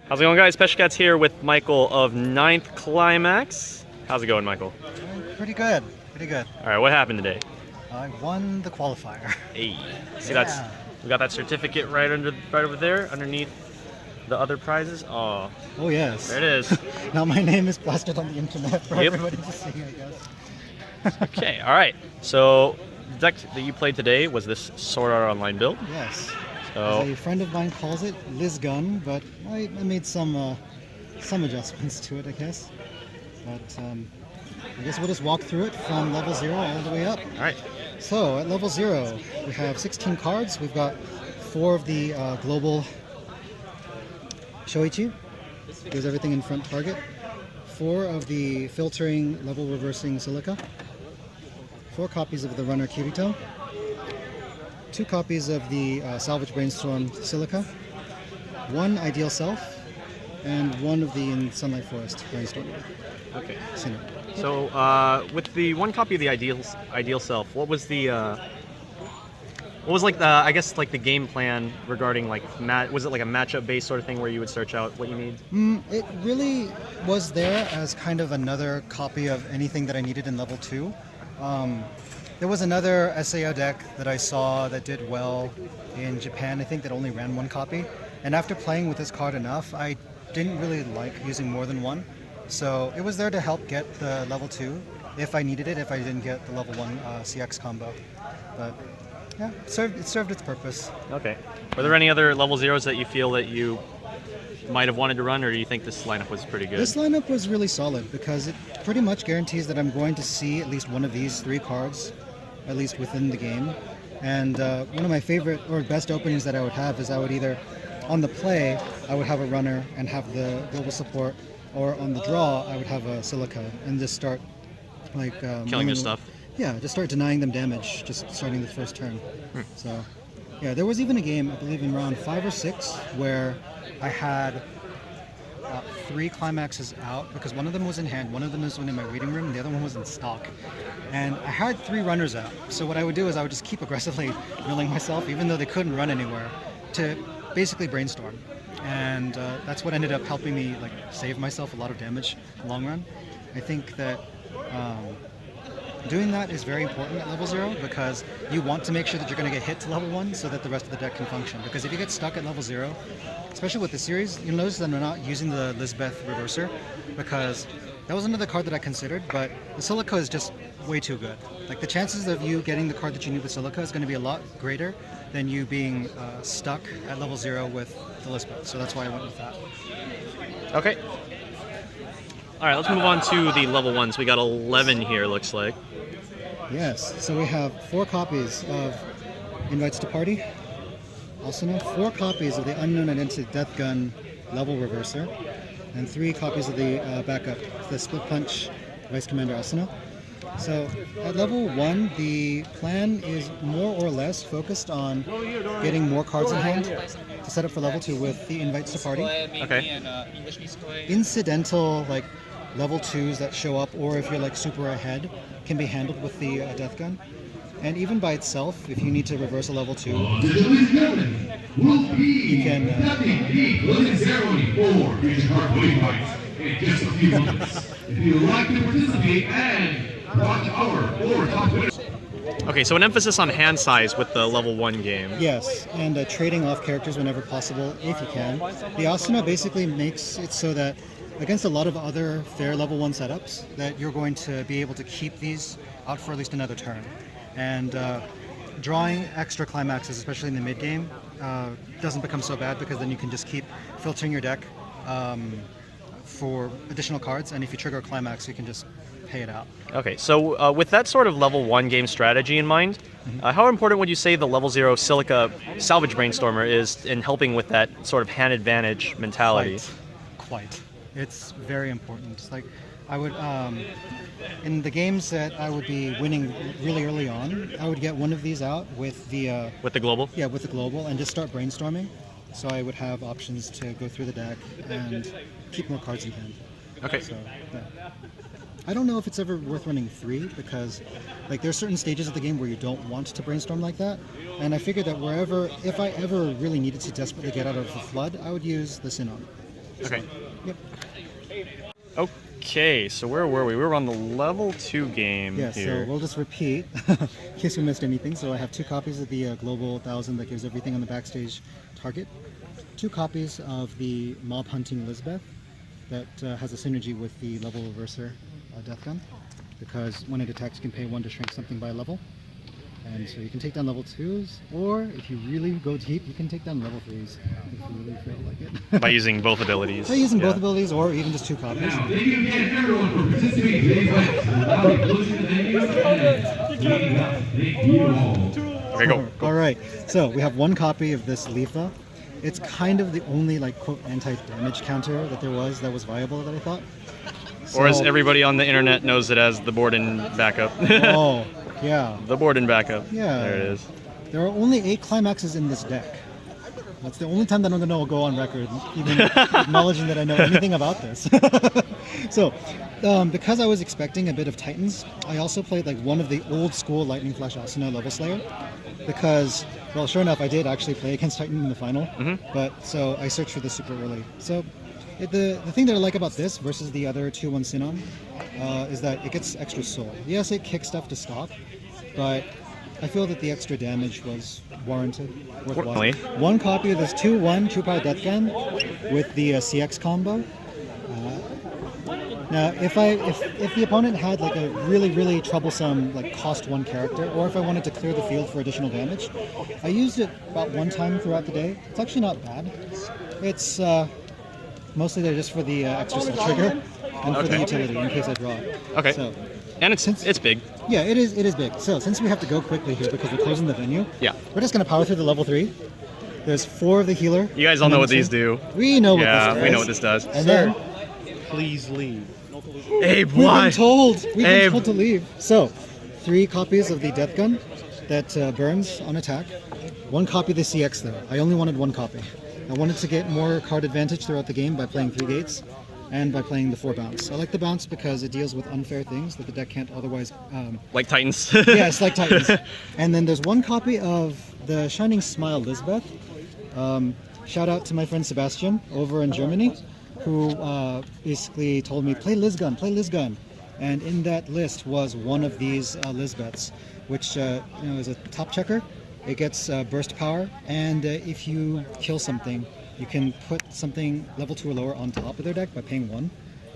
How's it going, guys? Special Cats here with Michael of 9th Climax. How's it going, Michael? Pretty good. Pretty good. All right, what happened today? I won the qualifier. Hey, see we got that certificate right over there, underneath the other prizes. Oh Yes. there it is. Now my name is plastered on the internet for everybody to see, I guess. Okay, all right. So the deck that you played today was this Sword Art Online build. Yes. So As a friend of mine calls it Liz Gun, but I made some adjustments to it, I guess. But I guess we'll just walk through it from level 0 all the way up. All right. So at level 0, we have 16 cards. We've got 4 of the global Shoichi, gives everything in front target. 4 of the filtering level reversing silica. 4 copies of the runner Kirito. 2 copies of the salvage brainstorm silica. 1 ideal self, and 1 of the in sunlight forest brainstorm. Okay. Sinner. So with the 1 copy of the ideal self, what was the I guess like the game plan regarding like was it like a matchup based sort of thing where you would search out what you need? It really was there as kind of another copy of anything that I needed in level 2. There was another SAO deck that I saw that did well in Japan, I think, that only ran 1 copy. And after playing with this card enough, I didn't really like using more than 1. So it was there to help get the level 2 if I needed it, if I didn't get the level 1 CX combo. But yeah, it served its purpose. Okay. Were there any other level 0s that you feel that you might have wanted to run, or do you think this lineup was pretty good? This lineup was really solid because it pretty much guarantees that I'm going to see at least one of these 3 cards, at least within the game. And one of my favorite or best openings that I would have is I would either, on the play, I would have a runner and have the global support, or on the draw, I would have a silica and just start like killing their stuff. Yeah, just start denying them damage, just starting the first turn. So, yeah, there was even a game, I believe in round 5 or 6, where I had 3 climaxes out because one of them was in hand, one of them was in my reading room, and the other one was in stock. And I had 3 runners out. So what I would do is I would just keep aggressively milling myself, even though they couldn't run anywhere, to basically brainstorm. And that's what ended up helping me like save myself a lot of damage in the long run. I think that doing that is very important at level 0 because you want to make sure that you're going to get hit to level 1 so that the rest of the deck can function. Because if you get stuck at level 0, especially with the series, you'll notice that I'm not using the Lisbeth Reverser because that was another card that I considered, but the Silica is just way too good. Like the chances of you getting the card that you need with Silica is going to be a lot greater than you being stuck at level 0 with the Lisbeth. So that's why I went with that. Okay. All right, let's move on to the level 1s. We got 11 here, looks like. Yes, so we have 4 copies of Invites to Party, Asuna, 4 copies of the Unknown Identity Death Gun level reverser, and 3 copies of the backup, the Split Punch Vice Commander Asuna. So at level 1, the plan is more or less focused on getting more cards in hand to set up for level 2 with the Invites to Party. Okay. Incidental like level 2s that show up, or if you're like super ahead, can be handled with the Death Gun. And even by itself, if you need to reverse a level 2, you can. Closing ceremony for future card voting rights in just a few moments. If you would like to participate and watch our 4 top winners. Okay, so an emphasis on hand size with the level 1 game. Yes, and trading off characters whenever possible, if you can. The Asuna basically makes it so that against a lot of other fair level 1 setups, that you're going to be able to keep these out for at least another turn. And drawing extra climaxes, especially in the mid game, doesn't become so bad because then you can just keep filtering your deck for additional cards, and if you trigger a climax, you can just pay it out. Okay, so with that sort of level 1 game strategy in mind, how important would you say the level 0 Silica Salvage Brainstormer is in helping with that sort of hand advantage mentality? Quite. It's very important. It's like I would, in the games that I would be winning really early on, I would get one of these out with the... with the global? Yeah, with the global, and just start brainstorming. So I would have options to go through the deck and keep more cards in hand. Okay. So, yeah. I don't know if it's ever worth running 3 because like there's certain stages of the game where you don't want to brainstorm like that. And I figured that if I ever really needed to desperately get out of the flood, I would use the Sinon. Okay. Yep. Okay, so where were we? We were on the level 2 game Yeah, here. so we'll just repeat in case we missed anything. So I have 2 copies of the Global 1000 that gives everything on the backstage target. 2 copies of the Mob Hunting Lisbeth that has a synergy with the level reverser Death Gun, because when it attacks, you can pay 1 to shrink something by a level. And so you can take down level 2s, or if you really go deep, you can take down level 3s if you really feel like it. By using both abilities. By using Yeah. both abilities, or even just 2 copies. Now, thank you again, everyone, for participating in today's event. We'll now be closing the venue and cleaning up. Thank you all. Okay, go. All right, so we have 1 copy of this Leafa. It's kind of the only like quote anti-damage counter that there was that was viable that I thought. Or as So- everybody on the internet knows it as the Borden backup. Oh, yeah. The Borden backup. Yeah. There it is. There are only 8 climaxes in this deck. That's the only time that I'm going to go on record, even acknowledging that I know anything about this. So, because I was expecting a bit of Titans, I also played like one of the old school Lightning Flash Asuna Level Slayer. Because, well, sure enough, I did actually play against Titan in the final. But so I searched for this super early. So the thing that I like about this versus the other 2-1 Sinon is that it gets extra soul. Yes, it kicks stuff to stop, but I feel that the extra damage was warranted, worthwhile. Definitely. 1 copy of this 2-1 2-power Death Gun with the CX combo. Now, if the opponent had like a really troublesome like cost 1 character, or if I wanted to clear the field for additional damage, I used it about 1 time throughout the day. It's actually not bad. It's mostly there just for the extra set trigger and for the Okay. utility in case I draw it. Okay. So, And it's big. yeah, it is big. So since we have to go quickly here because we're closing the venue, Yeah. we're just gonna power through the level 3. There's 4 of the healer. You guys all know what these do. We know what this Yeah, does. we know what this does. And then Please leave. Abe, we've been told. We've been Abe. told to leave. So, 3 copies of the Death Gun that burns on attack. 1 copy of the CX though. I only wanted 1 copy. I wanted to get more card advantage throughout the game by playing 3 gates and by playing the 4 bounce. I like the bounce because it deals with unfair things that the deck can't otherwise. Like Titans. Yeah, it's like Titans. And then there's 1 copy of the Shining Smile Lisbeth. Shout out to my friend Sebastian over in Germany, who basically told me, play Lizgun. And in that list was one of these Lisbeths, which is a top checker. It gets burst power, and if you kill something, you can put something level 2 or lower on top of their deck by paying 1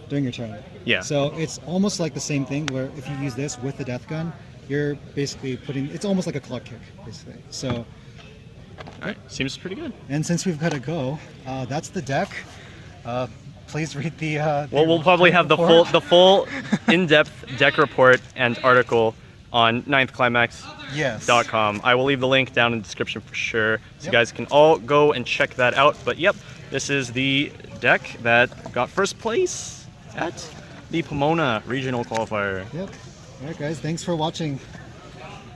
during your turn. Yeah. So it's almost like the same thing, where if you use this with the Death Gun, you're basically it's almost like a clock kick, basically. So, Alright, seems pretty good. and since we've got to go, that's the deck. Please read the. Well, we'll probably have the full in-depth deck report and article on 9thclimax.com. Yes. I will leave the link down in the description for sure, so you Yep. guys can all go and check that out. But yep, this is the deck that got first place at the Pomona regional qualifier. Yep. All right, guys. Thanks for watching.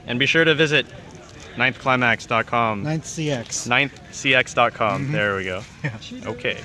And be sure to visit 9thclimax.com. 9th CX. 9thcx.com. There we go. Okay.